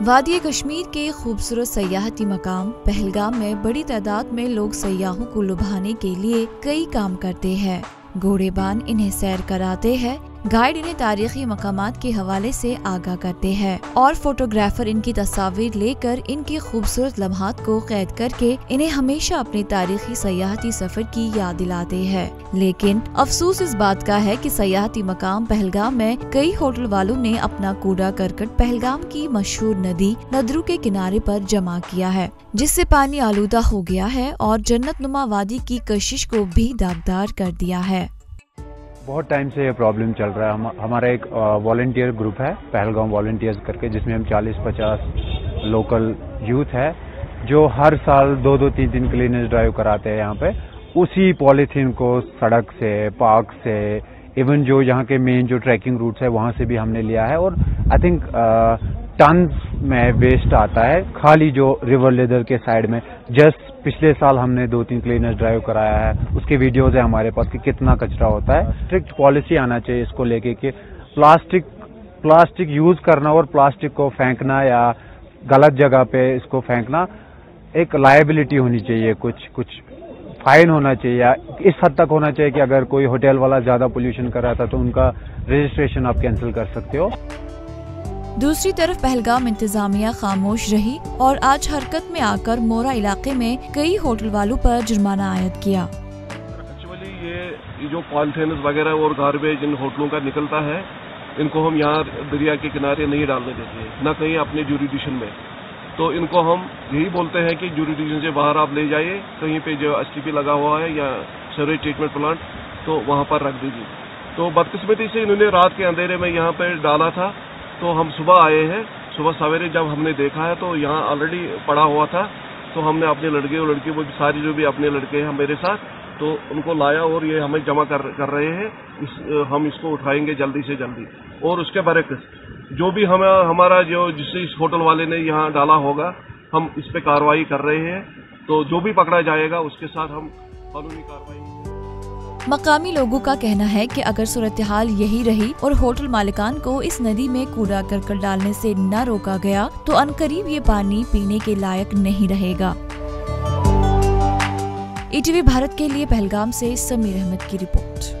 वादी कश्मीर के खूबसूरत सयाहती मकाम पहलगाम में बड़ी तादाद में लोग सयाहों को लुभाने के लिए कई काम करते हैं। घोड़ेबान इन्हें सैर कराते हैं, गाइड इन्हें तारीखी मकामात के हवाले से आगाह करते हैं और फोटोग्राफर इनकी तस्वीर लेकर इनके खूबसूरत लम्हात को कैद करके इन्हें हमेशा अपने तारीखी सयाहती सफर की याद दिलाते हैं। लेकिन अफसोस इस बात का है कि सयाहती मकाम पहलगाम में कई होटल वालों ने अपना कूड़ा करकट पहलगाम की मशहूर नदी नदरू के किनारे पर जमा किया है, जिससे पानी आलूदा हो गया है और जन्नत नुमा वादी की कशिश को भी दागदार कर दिया है। बहुत टाइम से ये प्रॉब्लम चल रहा है। हमारा एक वॉलंटियर ग्रुप है पहलगाम वॉलंटियर्स करके, जिसमें हम 40-50 लोकल यूथ है जो हर साल 2-2 3-3 क्लीनेस ड्राइव कराते हैं यहाँ पे। उसी पॉलीथीन को सड़क से, पार्क से, इवन जो यहाँ के मेन जो ट्रैकिंग रूट्स है वहाँ से भी हमने लिया है और आई थिंक टन्स में वेस्ट आता है खाली जो रिवर लेदर के साइड में। जस्ट पिछले साल हमने 2-3 क्लीनर्स ड्राइव कराया है, उसके वीडियोज है हमारे पास कि कितना कचरा होता है। स्ट्रिक्ट पॉलिसी आना चाहिए इसको लेके कि प्लास्टिक यूज करना और प्लास्टिक को फेंकना या गलत जगह पे इसको फेंकना एक लायबिलिटी होनी चाहिए, कुछ फाइन होना चाहिए। इस हद तक होना चाहिए कि अगर कोई होटल वाला ज्यादा पोल्यूशन कर रहा था तो उनका रजिस्ट्रेशन आप कैंसिल कर सकते हो। दूसरी तरफ पहलगाम इंतजामिया खामोश रही और आज हरकत में आकर मोरा इलाके में कई होटल वालों पर जुर्माना आयद किया। एक्चुअली ये जो पॉलिथीन वगैरह और गार्बेज इन होटलों का निकलता है, इनको हम यहाँ दरिया के किनारे नहीं डालने देते, न कहीं अपने ज्यूरिडिक्शन में। तो इनको हम यही बोलते हैं कि ज्यूरिडिक्शन से बाहर आप ले जाइए, कहीं पे जो एसटीपी लगा हुआ है या सीवरेज ट्रीटमेंट प्लांट, तो वहाँ पर रख दीजिए। तो बदकिस्मती से इन्होंने रात के अंधेरे में यहाँ पे डाला था, तो हम सुबह आए हैं। सुबह सवेरे जब हमने देखा है तो यहाँ ऑलरेडी पड़ा हुआ था, तो हमने अपने लड़के और लड़की वो सारी जो भी अपने लड़के हैं मेरे साथ, तो उनको लाया और ये हमें जमा कर रहे हैं। हम इसको उठाएंगे जल्दी से जल्दी और उसके बरक्स जो भी हमारा जिससे इस होटल वाले ने यहाँ डाला होगा, हम इस पे कार्रवाई कर रहे हैं। तो जो भी पकड़ा जाएगा उसके साथ हम कानूनी कार्रवाई। मकामी लोगों का कहना है कि अगर सूरत हाल यही रही और होटल मालिकान को इस नदी में कूड़ा करकट डालने से न रोका गया तो अनकरीब ये पानी पीने के लायक नहीं रहेगा। ETV भारत के लिए पहलगाम से समीर अहमद की रिपोर्ट।